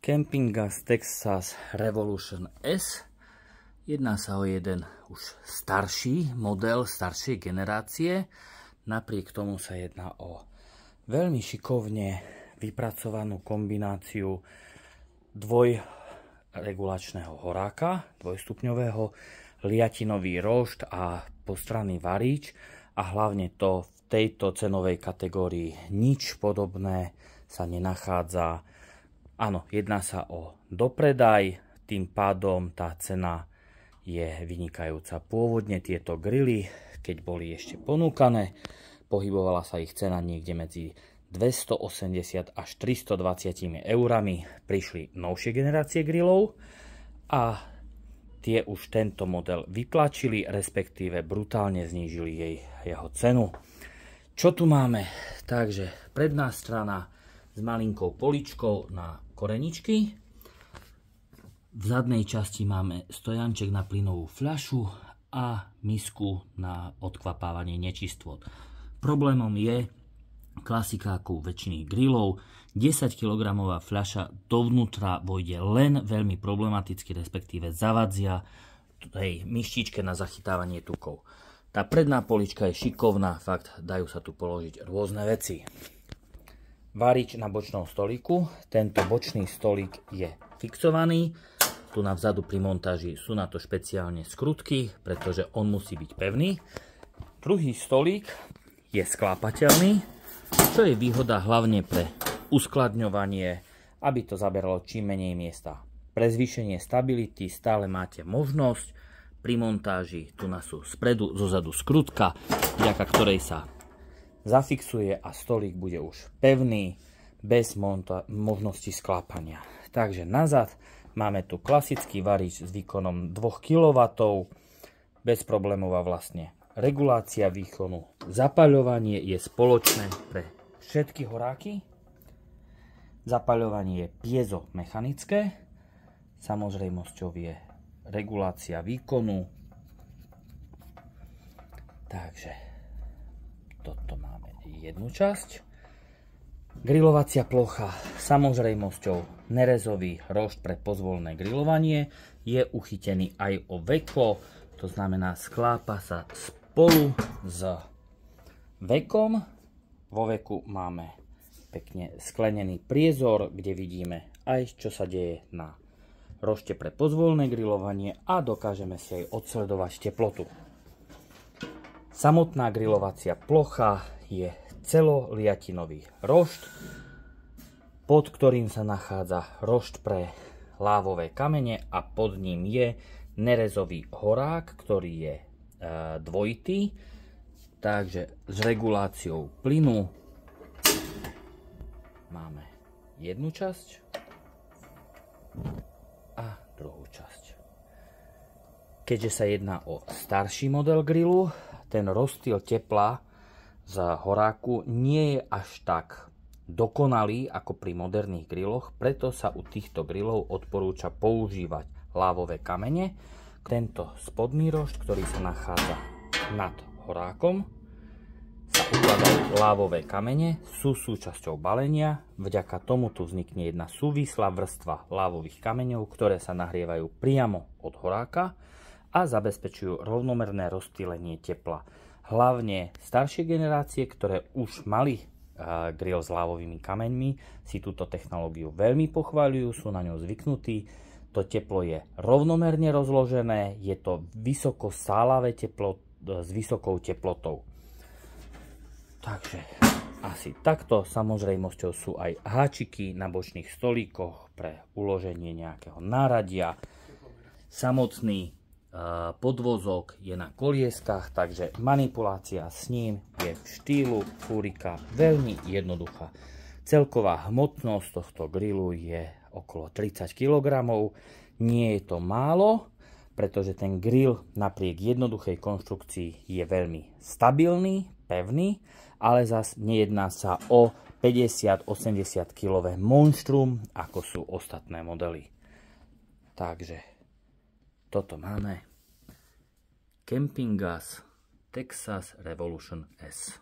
Camping Gas Texas Revolution S. Jedná sa o jeden už starší model, staršej generácie. Napriek tomu sa jedná o veľmi šikovne vypracovanú kombináciu dvojregulačného horáka, dvojstupňového, liatinový rošt a postranný varíč. A hlavne to v tejto cenovej kategórii nič podobné sa nenachádza. Áno, jedná sa o dopredaj, tým pádom tá cena je vynikajúca. Pôvodne tieto grily, keď boli ešte ponúkané, pohybovala sa ich cena niekde medzi 280 až 320 eurami. Prišli novšie generácie grillov a tie už tento model vytlačili, respektíve brutálne znížili jeho cenu. Čo tu máme? Takže predná strana s malinkou poličkou na koreničky. V zadnej časti máme stojanček na plynovú fľašu a misku na odkvapávanie nečistôt. Problémom je klasika ako u väčšiny grillov. 10 kg fľaša dovnútra vojde len veľmi problematicky, respektíve zavadzia tej myštičke na zachytávanie tukov. Tá predná polička je šikovná, fakt dajú sa tu položiť rôzne veci. Varič na bočnom stolíku. Tento bočný stolík je fixovaný. Tu na vzadu pri montáži sú na to špeciálne skrutky, pretože on musí byť pevný. Druhý stolík je sklápateľný, čo je výhoda hlavne pre uskladňovanie, aby to zaberalo čím menej miesta. Pre zvýšenie stability stále máte možnosť pri montáži, tu sú spredu, zozadu skrutka, vďaka ktorej sa zafixuje a stolík bude už pevný, bez možnosti sklápania. Takže nazad máme tu klasický varič s výkonom 2 kW, bezproblémová vlastne regulácia výkonu. Zapaľovanie je spoločné pre všetky horáky. Zapaľovanie je piezomechanické. Samozrejmosťou je regulácia výkonu. Takže toto máme jednu časť. Grilovacia plocha, samozrejmosťou nerezový rošt pre pozvolné grilovanie, je uchytený aj o veko, to znamená sklápa sa spolu s vekom. Vo veku máme pekne sklenený priezor, kde vidíme aj čo sa deje na rošte pre pozvolné grilovanie a dokážeme si aj odsledovať teplotu. Samotná grilovacia plocha je celoliatinový rošt, pod ktorým sa nachádza rošt pre lávové kamene a pod ním je nerezový horák, ktorý je dvojitý. Takže s reguláciou plynu máme jednu časť a druhú časť. Keďže sa jedná o starší model grillu, ten rozptyl tepla z horáku nie je až tak dokonalý ako pri moderných grilloch, preto sa u týchto grillov odporúča používať lávové kamene. Tento spodný rošt, ktorý sa nachádza nad horákom, sa ukladajú lávové kamene, sú súčasťou balenia. Vďaka tomu tu vznikne jedna súvislá vrstva lávových kameňov, ktoré sa nahrievajú priamo od horáka a zabezpečujú rovnomerné rozptýlenie tepla. Hlavne staršie generácie, ktoré už mali grill s lávovými kameňmi, si túto technológiu veľmi pochváľujú, sú na ňu zvyknutí. To teplo je rovnomerne rozložené, je to vysoko sálavé teplo s vysokou teplotou. Takže asi takto. Samozrejmosťou sú aj háčiky na bočných stolíkoch pre uloženie nejakého náradia. Samotný podvozok je na kolieskách, takže manipulácia s ním je v štýlu fúrika veľmi jednoduchá. Celková hmotnosť tohto grillu je okolo 30 kg. Nie je to málo, pretože ten grill napriek jednoduchej konštrukcii je veľmi stabilný, pevný, ale zas nejedná sa o 50-80 kg monštrum, ako sú ostatné modely. Takže toto máme. Camping Gas Texas Revolution S.